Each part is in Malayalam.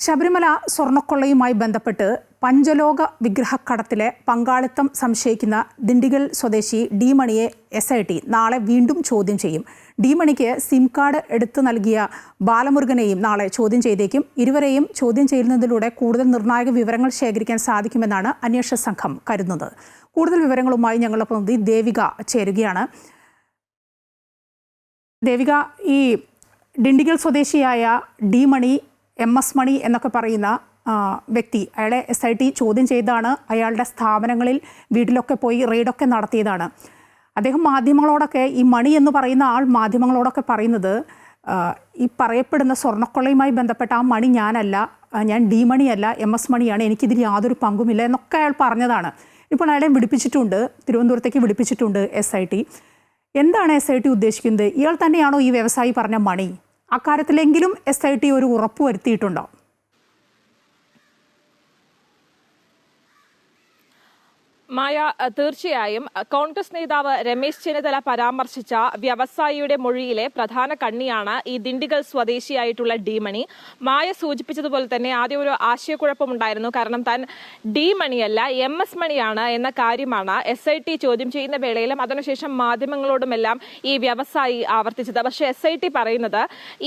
ശബരിമല സ്വർണ്ണക്കൊള്ളയുമായി ബന്ധപ്പെട്ട് പഞ്ചലോക വിഗ്രഹക്കടത്തിലെ പങ്കാളിത്തം സംശയിക്കുന്ന ദിണ്ടിഗൽ സ്വദേശി ഡി മണിയെ SIT നാളെ വീണ്ടും ചോദ്യം ചെയ്യും. ഡി മണിക്ക് സിം കാർഡ് എടുത്തു നൽകിയ ബാലമുരുകനെയും നാളെ ചോദ്യം ചെയ്തേക്കും. ഇരുവരെയും ചോദ്യം ചെയ്യുന്നതിലൂടെ കൂടുതൽ നിർണായക വിവരങ്ങൾ ശേഖരിക്കാൻ സാധിക്കുമെന്നാണ് അന്വേഷണ സംഘം കരുതുന്നത്. കൂടുതൽ വിവരങ്ങളുമായി ഞങ്ങളുടെ പ്രതിനിധി ദേവിക ചേരുകയാണ്. ദേവിക, ഈ ദിണ്ടിഗൽ സ്വദേശിയായ ഡി മണി, MS മണി എന്നൊക്കെ പറയുന്ന വ്യക്തി, അയാളെ SIT ചോദ്യം ചെയ്താണ്. അയാളുടെ സ്ഥാപനങ്ങളിൽ വീട്ടിലൊക്കെ പോയി റെയ്ഡൊക്കെ നടത്തിയതാണ്. അദ്ദേഹം മാധ്യമങ്ങളോടൊക്കെ, ഈ മണി എന്ന് പറയുന്ന ആൾ മാധ്യമങ്ങളോടൊക്കെ പറയുന്നത്, ഈ പറയപ്പെടുന്ന സ്വർണ്ണക്കൊള്ളയുമായി ബന്ധപ്പെട്ട ആ മണി ഞാനല്ല, ഞാൻ ഡി മണിയല്ല, MS മണിയാണ്, എനിക്കിതിൽ യാതൊരു പങ്കുമില്ല എന്നൊക്കെ അയാൾ പറഞ്ഞതാണ്. ഇപ്പോൾ അയാളെ വിളിപ്പിച്ചിട്ടുണ്ട്, തിരുവനന്തപുരത്തേക്ക് വിളിപ്പിച്ചിട്ടുണ്ട് SIT. എന്താണ് SIT ഉദ്ദേശിക്കുന്നത്? ഇയാൾ തന്നെയാണോ ഈ വ്യവസായി പറഞ്ഞ മണി? അക്കാര്യത്തിലെങ്കിലും SIT ഒരു ഉറപ്പ് വരുത്തിയിട്ടുണ്ടോ? മായ, തീർച്ചയായും കോൺഗ്രസ് നേതാവ് രമേശ് ചെന്നിത്തല പരാമർശിച്ച വ്യവസായിയുടെ മൊഴിയിലെ പ്രധാന കണ്ണിയാണ് ഈ ദിണ്ടിഗൽ സ്വദേശിയായിട്ടുള്ള ഡി മണി. മായ സൂചിപ്പിച്ചതുപോലെ തന്നെ ആദ്യം ഒരു ആശയക്കുഴപ്പമുണ്ടായിരുന്നു. കാരണം താൻ ഡി മണിയല്ല, MS മണിയാണ് എന്ന കാര്യമാണ് SIT ചോദ്യം ചെയ്യുന്ന വേളയിലും അതിനുശേഷം മാധ്യമങ്ങളോടുമെല്ലാം ഈ വ്യവസായി ആവർത്തിച്ചത്. പക്ഷേ SIT പറയുന്നത്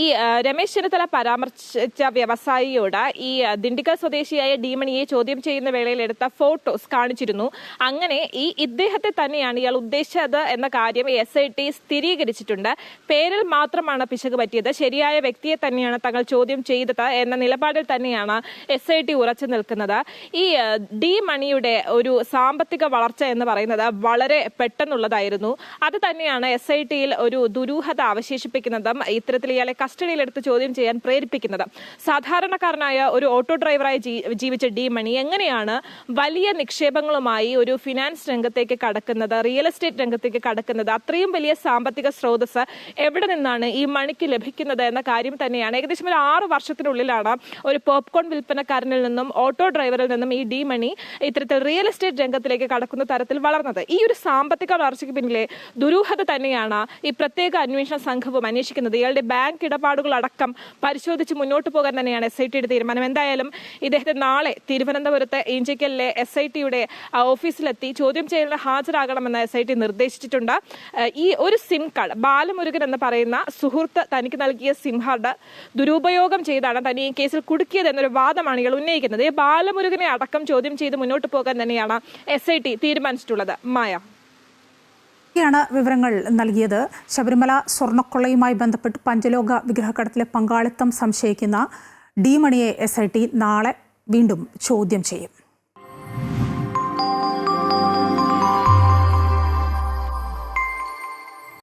ഈ രമേശ് ചെന്നിത്തല പരാമർശിച്ച വ്യവസായിയോട് ഈ ദിണ്ടിഗൽ സ്വദേശിയായ ഡി മണിയെ ചോദ്യം ചെയ്യുന്ന വേളയിൽ എടുത്ത ഫോട്ടോസ് കാണിച്ചിരുന്നു. അങ്ങനെ ഇദ്ദേഹത്തെ തന്നെയാണ് ഇയാൾ ഉദ്ദേശിച്ചത് എന്ന കാര്യം SIT സ്ഥിരീകരിച്ചിട്ടുണ്ട്. പേരിൽ മാത്രമാണ് പിശക് പറ്റിയത്, ശരിയായ വ്യക്തിയെ തന്നെയാണ് തങ്ങൾ ചോദ്യം ചെയ്തത് എന്ന നിലപാടിൽ തന്നെയാണ് SIT ഉറച്ചു നിൽക്കുന്നത്. ഈ ഡി മണിയുടെ ഒരു സാമ്പത്തിക വളർച്ച എന്ന് പറയുന്നത് വളരെ പെട്ടെന്നുള്ളതായിരുന്നു. അത് തന്നെയാണ് SITയിൽ ഒരു ദുരൂഹത അവശേഷിപ്പിക്കുന്നതും ഇത്തരത്തിൽ ഇയാളെ കസ്റ്റഡിയിലെടുത്ത് ചോദ്യം ചെയ്യാൻ പ്രേരിപ്പിക്കുന്നത്. സാധാരണക്കാരനായ ഒരു ഓട്ടോ ഡ്രൈവറായി ജീവിച്ച ഡി മണി എങ്ങനെയാണ് വലിയ നിക്ഷേപങ്ങളുമായി ഒരു ഫിനാൻസ് രംഗത്തേക്ക് കടക്കുന്നത്, റിയൽ എസ്റ്റേറ്റ് രംഗത്തേക്ക് കടക്കുന്നത്? അത്രയും വലിയ സാമ്പത്തിക സ്രോതസ് എവിടെ നിന്നാണ് ഈ മണിക്ക് ലഭിക്കുന്നത് എന്ന കാര്യം തന്നെയാണ്. ഏകദേശം ഒരു 6 വർഷത്തിനുള്ളിലാണ് ഒരു പോപ്കോൺ വിൽപ്പനക്കാരനിൽ നിന്നും ഓട്ടോ ഡ്രൈവറിൽ നിന്നും ഈ ഡി മണി ഇത്തരത്തിൽ റിയൽ എസ്റ്റേറ്റ് രംഗത്തിലേക്ക് കടക്കുന്ന തരത്തിൽ വളർന്നത്. ഈ ഒരു സാമ്പത്തിക വളർച്ചയ്ക്ക് പിന്നിലെ ദുരൂഹത തന്നെയാണ് ഈ പ്രത്യേക അന്വേഷണ സംഘവും അന്വേഷിക്കുന്നത്. ഇയാളുടെ ബാങ്ക് ഇടപാടുകൾ അടക്കം പരിശോധിച്ച് മുന്നോട്ട് പോകാൻ തന്നെയാണ് SITയുടെ തീരുമാനം. എന്തായാലും ഇദ്ദേഹത്തെ നാളെ തിരുവനന്തപുരത്തെ ഈഞ്ചക്കലിലെ SITയുടെ ഓഫീസിലെത്തി ചോദ്യം ചെയ്യലിന് ഹാജരാകണമെന്ന് SIT നിർദ്ദേശിച്ചിട്ടുണ്ട്. ഈ ഒരു സിം കാർഡ്, ബാലമുരുകൻ എന്ന് പറയുന്ന സുഹൃത്ത് തനിക്ക് നൽകിയ സിം കാർഡ് ദുരുപയോഗം ചെയ്താണ് തന്നെ ഈ കേസിൽ കുടുക്കിയത് എന്നൊരു വാദമാണ് ഇയാൾ ഉന്നയിക്കുന്നത്. ഈ ബാലമുരുകനെ അടക്കം ചോദ്യം ചെയ്ത് മുന്നോട്ട് പോകാൻ തന്നെയാണ് SIT തീരുമാനിച്ചിട്ടുള്ളത്. മായ ാണ് വിവരങ്ങൾ നൽകിയത്. ശബരിമല സ്വർണ്ണക്കൊള്ളയുമായി ബന്ധപ്പെട്ട് പഞ്ചലോക വിഗ്രഹക്കടത്തിലെ പങ്കാളിത്തം സംശയിക്കുന്ന ഡി മണിയെ SIT നാളെ വീണ്ടും ചോദ്യം ചെയ്യും.